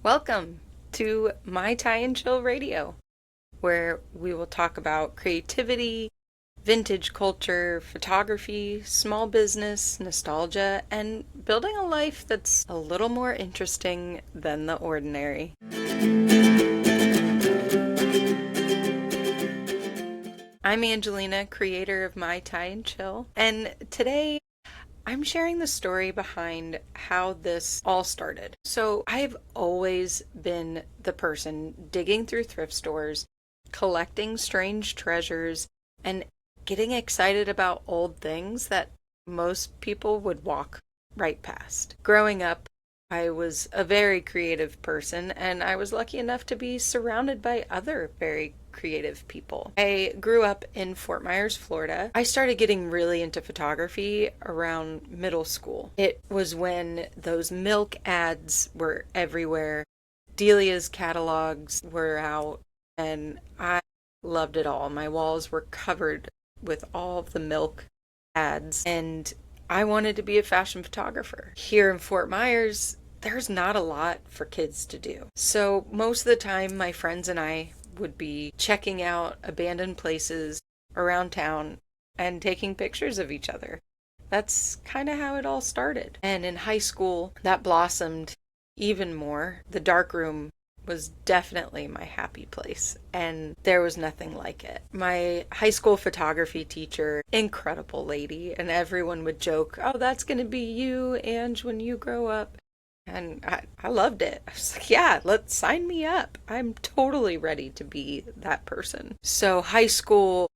Welcome to My Tie and Chill Radio, where we will talk about creativity, vintage culture, photography, small business, nostalgia, and building a life that's a little more interesting than the ordinary. I'm Angelina, creator of My Tie and Chill, and today I'm sharing the story behind how this all started. So, I've always been the person digging through thrift stores, collecting strange treasures, and getting excited about old things that most people would walk right past. Growing up, I was a very creative person, and I was lucky enough to be surrounded by other very creative people. I grew up in Fort Myers, Florida. I started getting really into photography around middle school. It was when those milk ads were everywhere, Delia's catalogs were out, and I loved it all. My walls were covered with all of the milk ads, and I wanted to be a fashion photographer. Here in Fort Myers, there's not a lot for kids to do. So most of the time, my friends and I would be checking out abandoned places around town and taking pictures of each other. That's kind of how it all started. And in high school, that blossomed even more. The darkroom was definitely my happy place, and there was nothing like it. My high school photography teacher, incredible lady, and everyone would joke, "Oh, that's going to be you, Ange, when you grow up." And I loved it. I was like, yeah, let's sign me up. I'm totally ready to be that person. So, high school,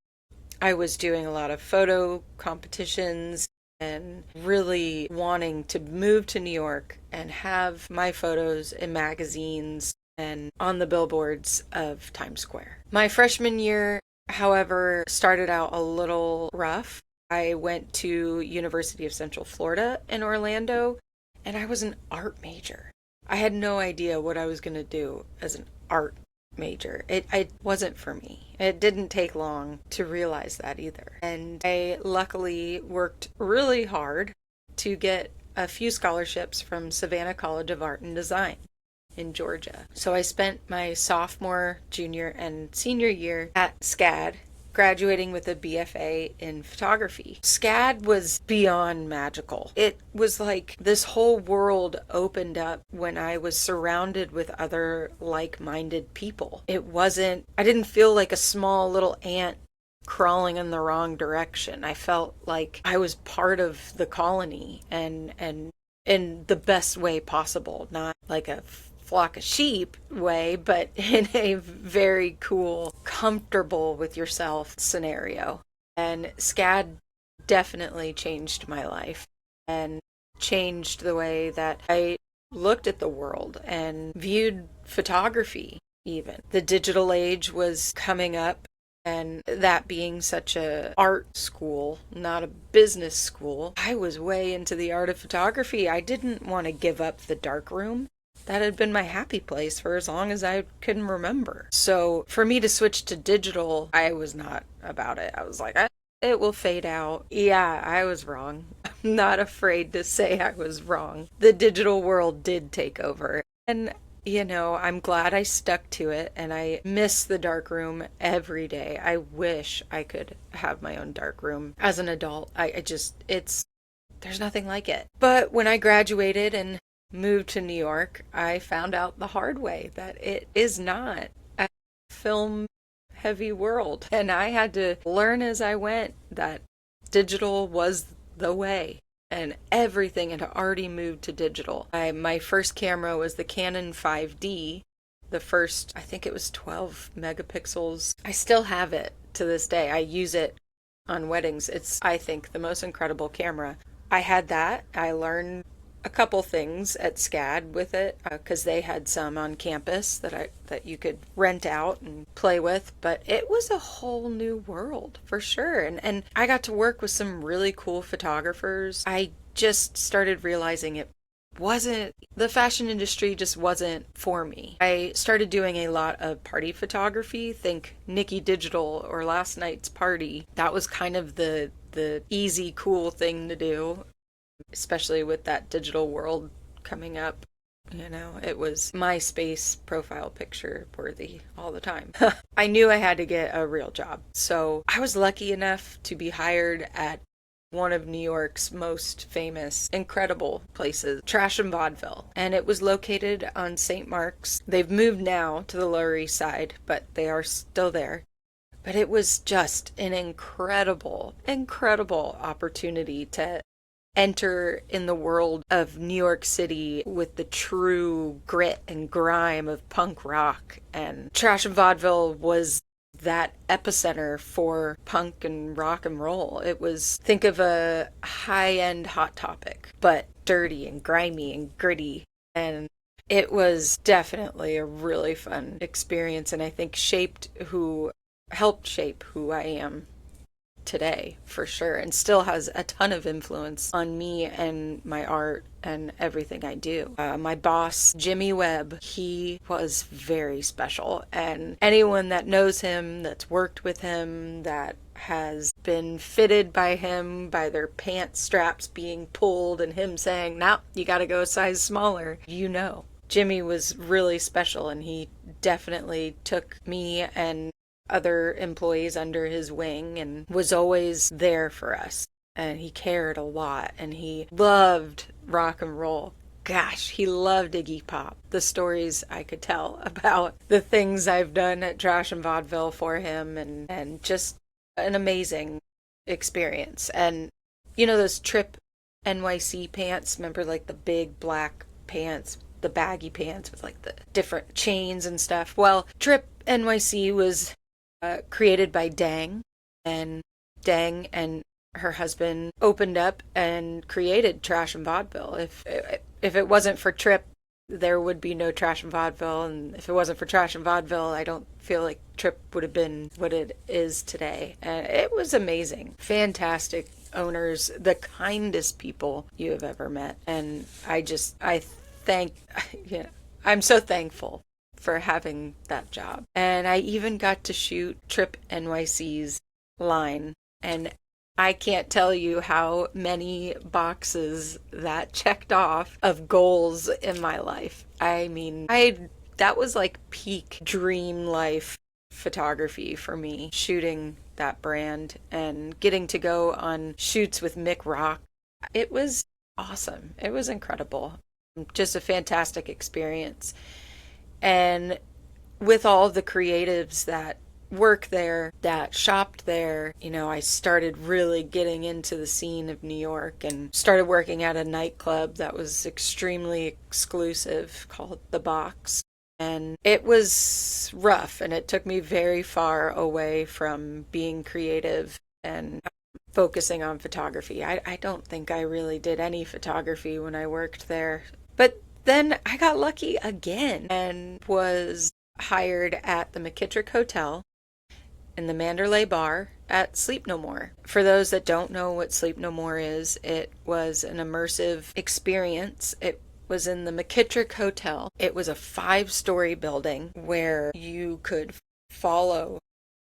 I was doing a lot of photo competitions and really wanting to move to New York and have my photos in magazines and on the billboards of Times Square. My freshman year, however, started out a little rough. I went to University of Central Florida in Orlando, and I was an art major. I had no idea what I was going to do as an art major. It wasn't for me. It didn't take long to realize that either. And I luckily worked really hard to get a few scholarships from Savannah College of Art and Design in Georgia. So I spent my sophomore, junior, and senior year at SCAD, graduating with a BFA in photography. SCAD was beyond magical. It was like this whole world opened up when I was surrounded with other like-minded people. I didn't feel like a small little ant crawling in the wrong direction. I felt like I was part of the colony and in the best way possible, not like a flock of sheep way, but in a very cool, comfortable with yourself scenario. And SCAD definitely changed my life and changed the way that I looked at the world and viewed photography even. The digital age was coming up, and that being such a art school, not a business school, I was way into the art of photography. I didn't want to give up the darkroom. That had been my happy place for as long as I can remember. So for me to switch to digital, I was not about it. I was like, it will fade out. Yeah, I was wrong. I'm not afraid to say I was wrong. The digital world did take over. And I'm glad I stuck to it, and I miss the dark room every day. I wish I could have my own dark room as an adult. There's nothing like it. But when I graduated and moved to New York, I found out the hard way that it is not a film heavy world. And I had to learn as I went that digital was the way. And everything had already moved to digital. My first camera was the Canon 5D, the first, I think it was 12 megapixels. I still have it to this day. I use it on weddings. It's, I think, the most incredible camera. I had that. I learned a couple things at SCAD with it because they had some on campus that you could rent out and play with, but it was a whole new world for sure. And I got to work with some really cool photographers. I just started realizing the fashion industry just wasn't for me. I started doing a lot of party photography, think Nikki Digital or Last Night's Party. That was kind of the easy, cool thing to do, especially with that digital world coming up. It was MySpace profile picture worthy all the time. I knew I had to get a real job. So I was lucky enough to be hired at one of New York's most famous, incredible places, Trash and Vaudeville. And it was located on St. Mark's. They've moved now to the Lower East Side, but they are still there. But it was just an incredible, incredible opportunity to enter in the world of New York City with the true grit and grime of punk rock. And Trash and Vaudeville was that epicenter for punk and rock and roll. It was, think of a high-end Hot Topic, but dirty and grimy and gritty. And it was definitely a really fun experience, and I think helped shape who I am today, for sure, and still has a ton of influence on me and my art and everything I do. My boss, Jimmy Webb, he was very special, and anyone that knows him, that's worked with him, that has been fitted by him, by their pants straps being pulled and him saying, "Now you gotta go a size smaller," Jimmy was really special, and he definitely took me and other employees under his wing and was always there for us. And he cared a lot, and he loved rock and roll. Gosh, he loved Iggy Pop. The stories I could tell about the things I've done at Trash and Vaudeville for him, and just an amazing experience. And those Trip NYC pants, remember, like the big black pants, the baggy pants with like the different chains and stuff? Well, Trip NYC was created by Dang, and Dang and her husband opened up and created Trash and Vaudeville. If it wasn't for Trip, there would be no Trash and Vaudeville, and if it wasn't for Trash and Vaudeville, I don't feel like Trip would have been what it is today. And it was amazing. Fantastic owners, the kindest people you have ever met. And I'm so thankful for having that job. And I even got to shoot Trip NYC's line, and I can't tell you how many boxes that checked off of goals in my life. I mean, that was like peak dream life photography for me, shooting that brand and getting to go on shoots with Mick Rock. It was awesome. It was incredible. Just a fantastic experience. And with all the creatives that work there, that shopped there, I started really getting into the scene of New York and started working at a nightclub that was extremely exclusive called The Box. And it was rough, and it took me very far away from being creative and focusing on photography. I don't think I really did any photography when I worked there. But then I got lucky again and was hired at the McKittrick Hotel in the Mandalay Bar at Sleep No More. For those that don't know what Sleep No More is, it was an immersive experience. It was in the McKittrick Hotel. It was a 5-story building where you could follow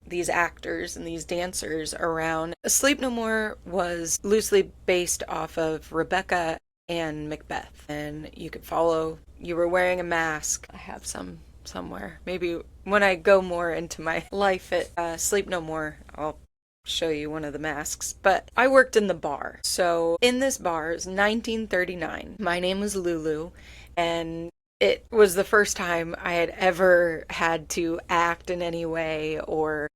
these actors and these dancers around. Sleep No More was loosely based off of Rebecca and Macbeth, and you were wearing a mask. I have some somewhere. Maybe when I go more into my life at Sleep No More, I'll show you one of the masks. But I worked in the bar. So in this bar, it was 1939. My name was Lulu, and it was the first time I had ever had to act in any way or,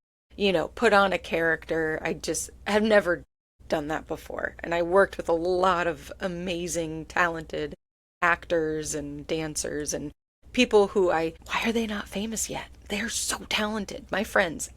put on a character. I just have never done that before. And I worked with a lot of amazing, talented actors and dancers and people who why are they not famous yet? They're so talented. My friends,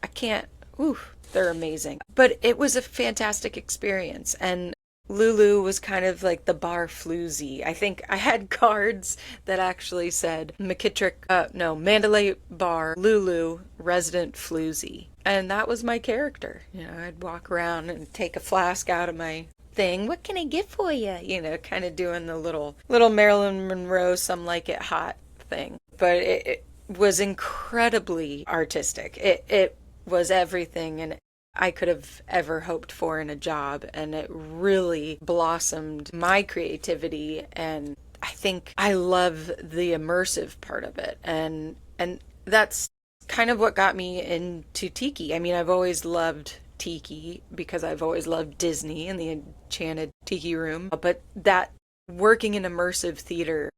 they're amazing. But it was a fantastic experience. And Lulu was kind of like the bar floozy. I think I had cards that actually said Mandalay Bar, Lulu, Resident Floozy. And that was my character. I'd walk around and take a flask out of my thing. What can I get for you? Kind of doing the little Marilyn Monroe, some like it hot thing. But it was incredibly artistic. It was everything and I could have ever hoped for in a job, and it really blossomed my creativity and I think I love the immersive part of it. And that's kind of what got me into tiki. I mean, I've always loved tiki because I've always loved Disney and the Enchanted Tiki Room. But that working in immersive theater,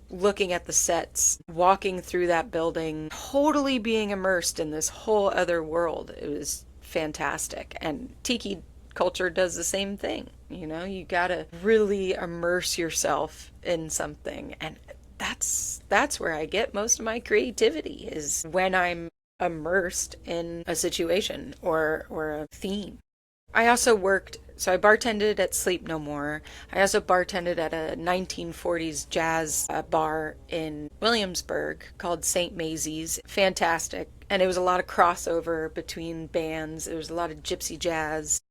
looking at the sets, walking through that building, totally being immersed in this whole other world, it was fantastic. And tiki culture does the same thing. You gotta really immerse yourself in something. And that's where I get most of my creativity, is when I'm immersed in a situation or a theme. I also I bartended at Sleep No More. I also bartended at a 1940s jazz bar in Williamsburg called St. Maisie's. Fantastic. And it was a lot of crossover between bands. There was a lot of gypsy jazz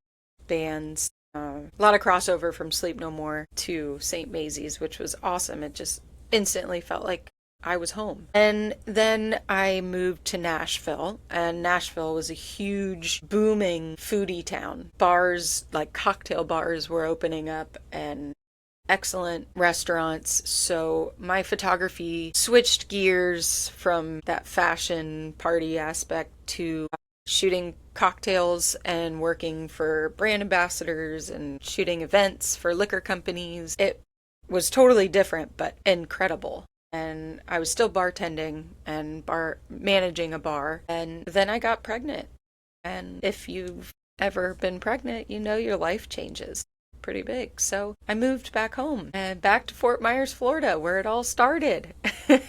bands. A lot of crossover from Sleep No More to St. Maisie's, which was awesome. It just instantly felt like I was home. And then I moved to Nashville, and Nashville was a huge, booming foodie town. Bars, like cocktail bars, were opening up, and excellent restaurants. So my photography switched gears from that fashion party aspect to shooting cocktails and working for brand ambassadors and shooting events for liquor companies. It was totally different, but incredible. And I was still bartending and managing a bar. And then I got pregnant. And if you've ever been pregnant, your life changes pretty big. So I moved back home and back to Fort Myers, Florida, where it all started. And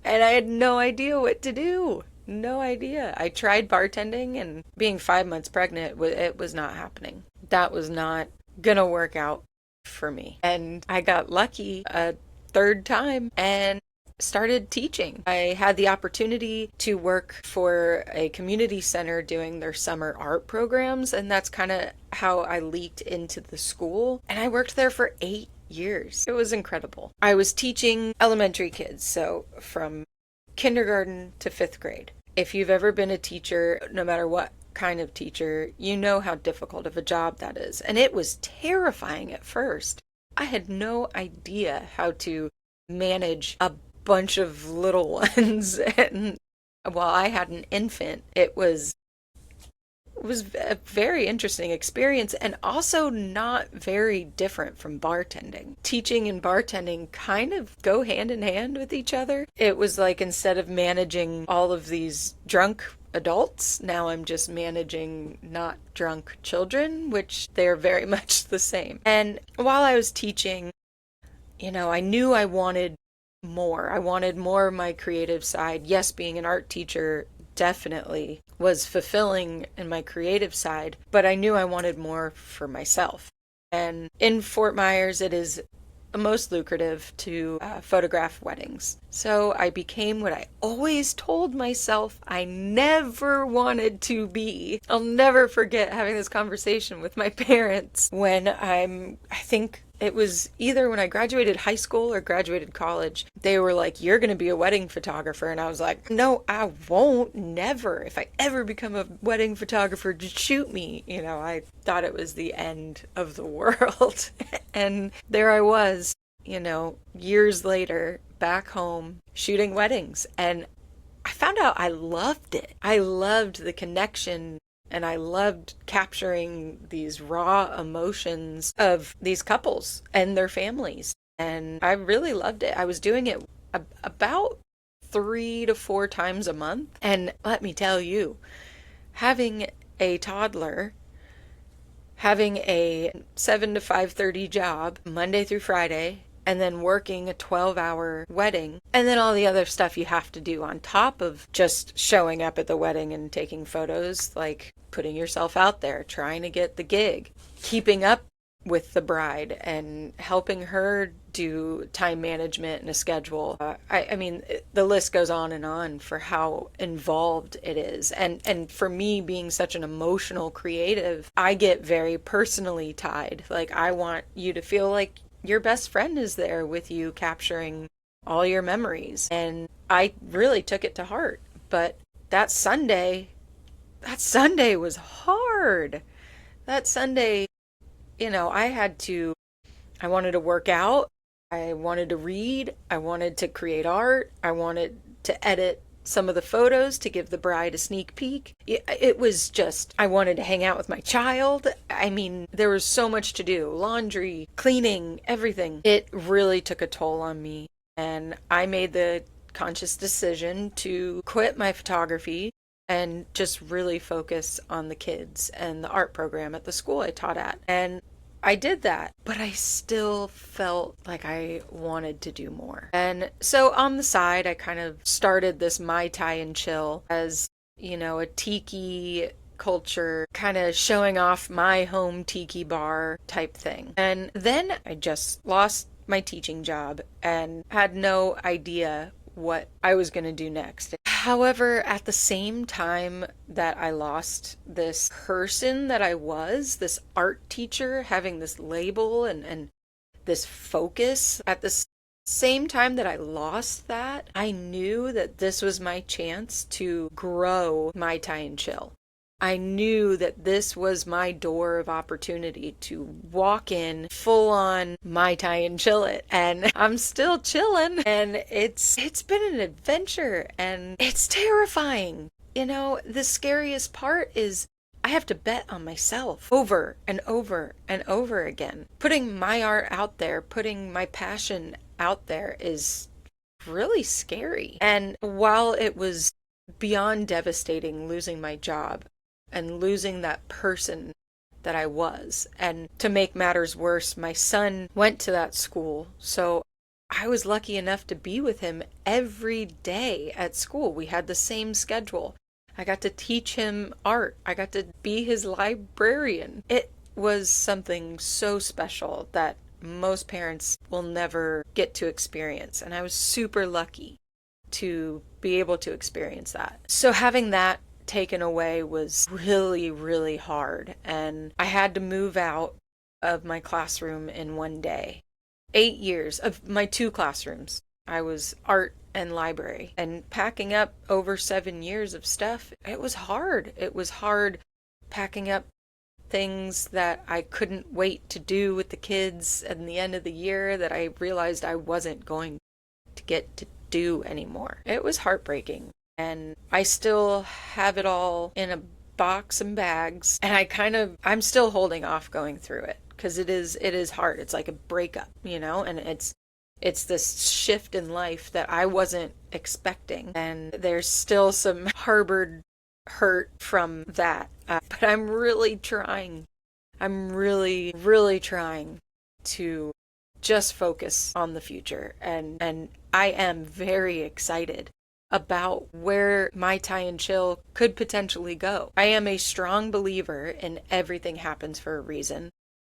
I had no idea what to do. No idea. I tried bartending, and being 5 months pregnant, it was not happening. That was not gonna work out for me. And I got lucky a third time and started teaching. I had the opportunity to work for a community center doing their summer art programs, and that's kind of how I leaked into the school. And I worked there for 8 years. It was incredible. I was teaching elementary kids, so from kindergarten to 5th grade. If you've ever been a teacher, no matter what kind of teacher, you know how difficult of a job that is. And it was terrifying at first. I had no idea how to manage a bunch of little ones. And while I had an infant, it was a very interesting experience, and also not very different from bartending. Teaching and bartending kind of go hand in hand with each other. It was like, instead of managing all of these drunk adults, now I'm just managing not drunk children, which they're very much the same. And while I was teaching, I knew I wanted more. I wanted more of my creative side. Yes, being an art teacher definitely was fulfilling in my creative side, but I knew I wanted more for myself. And in Fort Myers, it is most lucrative to photograph weddings. So I became what I always told myself I never wanted to be. I'll never forget having this conversation with my parents when I think it was either when I graduated high school or graduated college. They were like, "You're going to be a wedding photographer." And I was like, "No, I won't. Never. If I ever become a wedding photographer, just shoot me." I thought it was the end of the world. And there I was, years later, back home, shooting weddings. And I found out I loved it. I loved the connection. And I loved capturing these raw emotions of these couples and their families. And I really loved it. I was doing it about 3 to 4 times a month. And let me tell you, having a toddler, having a 7 to 5:30 job Monday through Friday, and then working a 12-hour wedding, and then all the other stuff you have to do on top of just showing up at the wedding and taking photos, like putting yourself out there, trying to get the gig, keeping up with the bride and helping her do time management and a schedule. I mean, the list goes on for how involved it is. And for me, being such an emotional creative, I get very personally tied. Like, I want you to feel like your best friend is there with you, capturing all your memories. And I really took it to heart. But that Sunday was hard. That Sunday, I wanted to work out. I wanted to read, I wanted to create art, I wanted to edit some of the photos to give the bride a sneak peek. It was just, I wanted to hang out with my child. I mean, there was so much to do, laundry, cleaning, everything. It really took a toll on me. And I made the conscious decision to quit my photography and just really focus on the kids and the art program at the school I taught at. And I did that, but I still felt like I wanted to do more. And so on the side, I kind of started this Mai Tai and Chill as, a tiki culture, kind of showing off my home tiki bar type thing. And then I just lost my teaching job and had no idea what I was going to do next. However, at the same time that I lost this person that I was, this art teacher, having this label and this focus, at the same time that I lost that, I knew that this was my chance to grow Mai Tai and Chill. I knew that this was my door of opportunity to walk in full on Mai Tai and chill it. And I'm still chilling. And it's been an adventure and it's terrifying. The scariest part is I have to bet on myself over and over and over again. Putting my art out there, putting my passion out there is really scary. And while it was beyond devastating losing my job, and losing that person that I was. And to make matters worse, my son went to that school. So I was lucky enough to be with him every day at school. We had the same schedule. I got to teach him art. I got to be his librarian. It was something so special that most parents will never get to experience. And I was super lucky to be able to experience that. So having that taken away was really, really hard. And I had to move out of my classroom in one day. 8 years of my 2 classrooms. I was art and library. And packing up over 7 years of stuff, it was hard. It was hard packing up things that I couldn't wait to do with the kids at the end of the year that I realized I wasn't going to get to do anymore. It was heartbreaking. And I still have it all in a box and bags. And I'm still holding off going through it because it is hard. It's like a breakup, and it's this shift in life that I wasn't expecting. And there's still some harbored hurt from that. But I'm really trying. I'm really, really trying to just focus on the future. And I am very excited about where Mai Tai and Chill could potentially go. I am a strong believer in everything happens for a reason.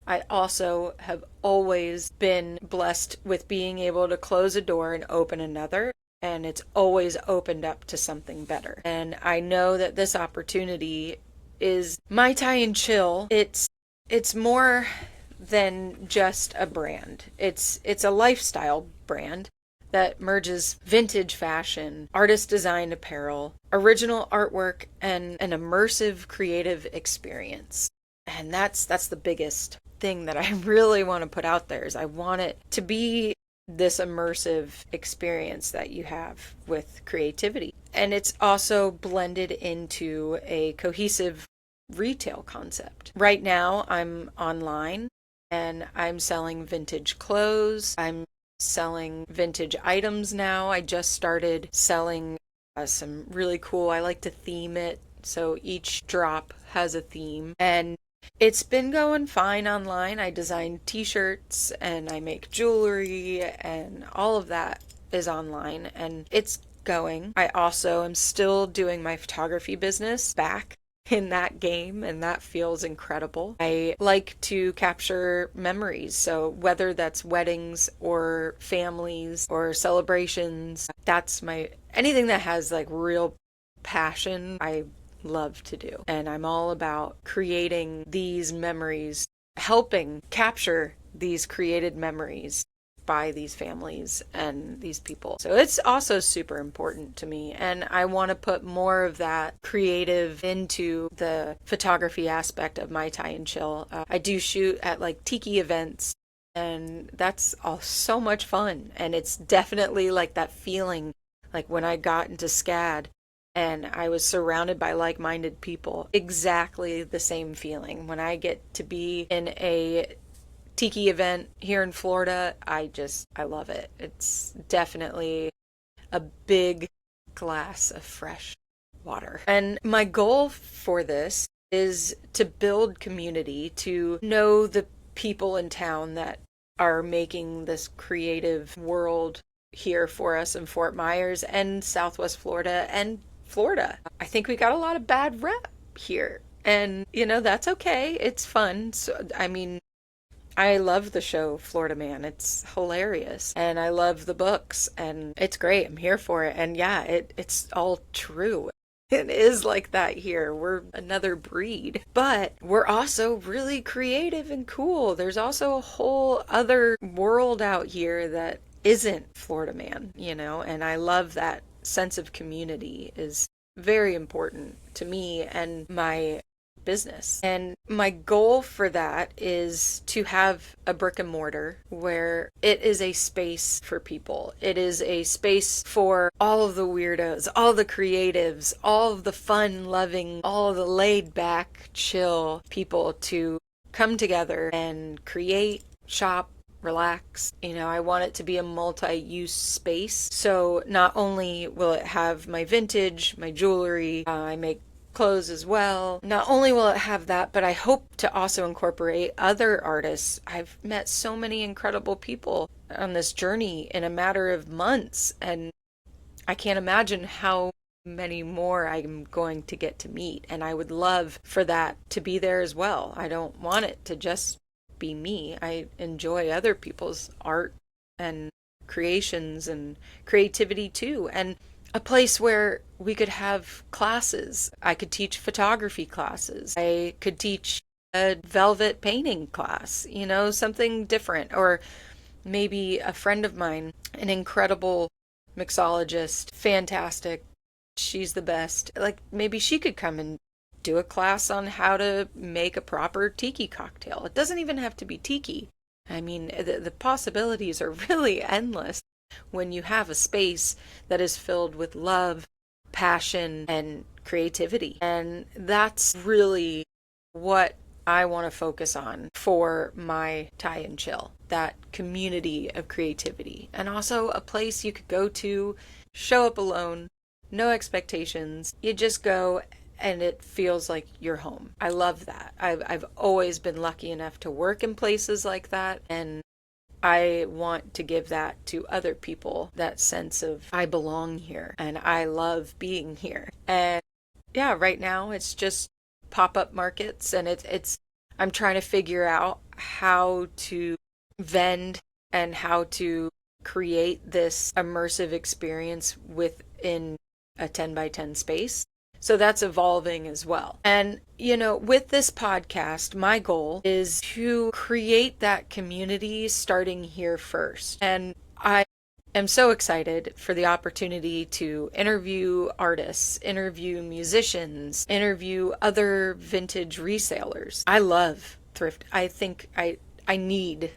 I also have always been blessed with being able to close a door and open another, and it's always opened up to something better. And I know that this opportunity is Mai Tai and Chill. It's more than just a brand. It's a lifestyle brand that merges vintage fashion, artist-designed apparel, original artwork, and an immersive creative experience. And that's the biggest thing that I really want to put out there is I want it to be this immersive experience that you have with creativity. And it's also blended into a cohesive retail concept. Right now, I'm online and I'm selling vintage clothes. I'm selling vintage items now. I just started selling some really cool, I like to theme it. So each drop has a theme. And it's been going fine online. I design t-shirts and I make jewelry and all of that is online and it's going. I also am still doing my photography business back in that game and that feels incredible. I like to capture memories. So whether that's weddings or families or celebrations, that's anything that has like real passion, I love to do. And I'm all about creating these memories, helping capture these created memories by these families and these people. So it's also super important to me. And I want to put more of that creative into the photography aspect of Mai Tai and Chill. I do shoot at like tiki events And that's all so much fun. And it's definitely like that feeling like when I got into SCAD and I was surrounded by like-minded people. Exactly the same feeling. When I get to be in a tiki event here in Florida, I love it. It's definitely a big glass of fresh water. And my goal for this is to build community, to know the people in town that are making this creative world here for us in Fort Myers and Southwest Florida and Florida. I think we got a lot of bad rep here. And, that's okay. It's fun. So, I mean, I love the show Florida Man. It's hilarious. And I love the books and it's great. I'm here for it. And yeah, it's all true. It is like that here. We're another breed. But we're also really creative and cool. There's also a whole other world out here that isn't Florida Man, and I love that sense of community is very important to me and my business. And my goal for that is to have a brick and mortar where it is a space for people. It is a space for all of the weirdos, all the creatives, all of the fun loving, all of the laid back, chill people to come together and create, shop, relax. I want it to be a multi-use space. So not only will it have my vintage, my jewelry, I make clothes as well. Not only will it have that, but I hope to also incorporate other artists. I've met so many incredible people on this journey in a matter of months, and I can't imagine how many more I'm going to get to meet. And I would love for that to be there as well. I don't want it to just be me. I enjoy other people's art and creations and creativity too. And a place where we could have classes. I could teach photography classes. I could teach a velvet painting class, something different. Or maybe a friend of mine, an incredible mixologist, fantastic. She's the best. Like maybe she could come and do a class on how to make a proper tiki cocktail. It doesn't even have to be tiki. I mean, the possibilities are really endless when you have a space that is filled with love, passion, and creativity. And that's really what I want to focus on for my Tie and Chill, that community of creativity. And also a place you could go to, show up alone, no expectations. You just go and it feels like you're home. I love that. I've always been lucky enough to work in places like that, and I want to give that to other people, that sense of I belong here and I love being here. And yeah, right now it's just pop-up markets, and it's I'm trying to figure out how to vend and how to create this immersive experience within a 10 by 10 space. So that's evolving as well. And, with this podcast, my goal is to create that community starting here first. And I am so excited for the opportunity to interview artists, interview musicians, interview other vintage resellers. I love thrift. I think I need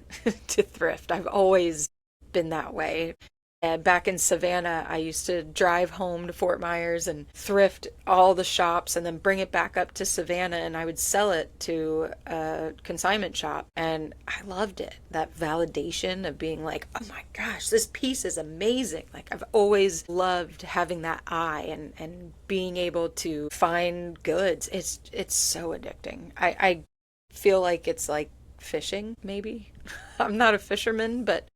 to thrift. I've always been that way. And back in Savannah, I used to drive home to Fort Myers and thrift all the shops and then bring it back up to Savannah, and I would sell it to a consignment shop. And I loved it. That validation of being like, oh my gosh, this piece is amazing. Like I've always loved having that eye and being able to find goods. It's so addicting. I feel like it's like fishing, maybe. I'm not a fisherman, but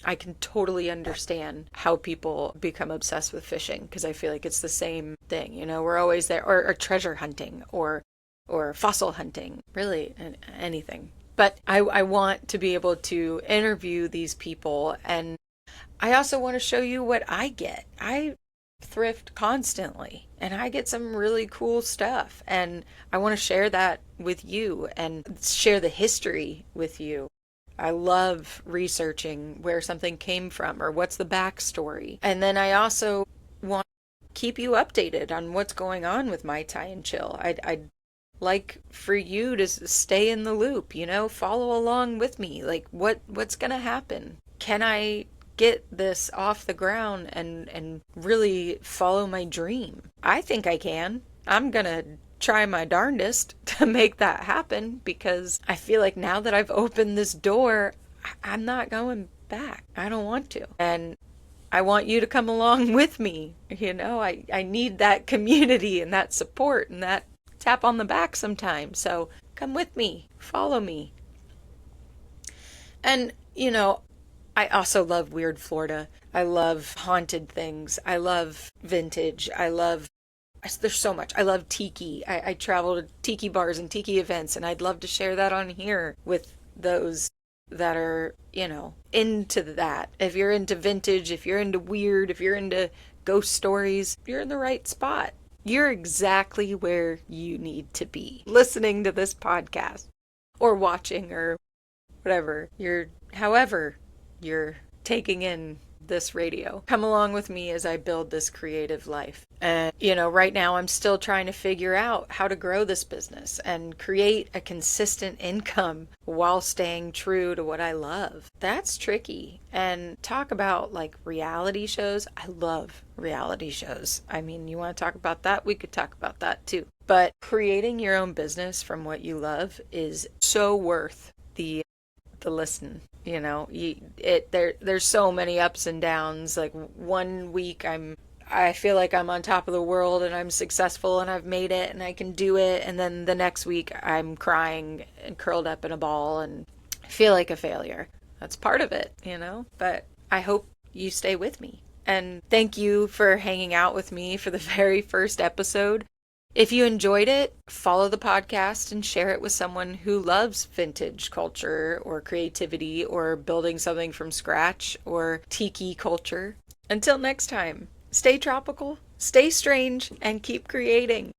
I can totally understand how people become obsessed with fishing, because I feel like it's the same thing. We're always there, or treasure hunting or fossil hunting, really anything. But I want to be able to interview these people, and I also want to show you what I get. I thrift constantly and I get some really cool stuff, and I want to share that with you and share the history with you. I love researching where something came from or what's the backstory. And then I also want to keep you updated on what's going on with my Tie and Chill. I'd like for you to stay in the loop, follow along with me. Like what's going to happen? Can I get this off the ground and really follow my dream? I think I can. I'm going to try my darndest to make that happen because I feel like now that I've opened this door, I'm not going back. I don't want to. And I want you to come along with me. I need that community and that support and that tap on the back sometimes. So come with me, follow me. And, I also love weird Florida. I love haunted things. I love vintage. There's so much. I love tiki. I travel to tiki bars and tiki events, and I'd love to share that on here with those that are, into that. If you're into vintage, if you're into weird, if you're into ghost stories, you're in the right spot. You're exactly where you need to be listening to this podcast or watching or whatever. However you're taking in this radio. Come along with me as I build this creative life. And, right now I'm still trying to figure out how to grow this business and create a consistent income while staying true to what I love. That's tricky. And talk about like reality shows. I love reality shows. I mean, you want to talk about that? We could talk about that too. But creating your own business from what you love is so worth the listen. There's so many ups and downs. Like one week I feel like I'm on top of the world and I'm successful and I've made it and I can do it, and then the next week I'm crying and curled up in a ball and I feel like a failure. That's part of it, but I hope you stay with me. And thank you for hanging out with me for the very first episode. If you enjoyed it, follow the podcast and share it with someone who loves vintage culture or creativity or building something from scratch or tiki culture. Until next time, stay tropical, stay strange, and keep creating.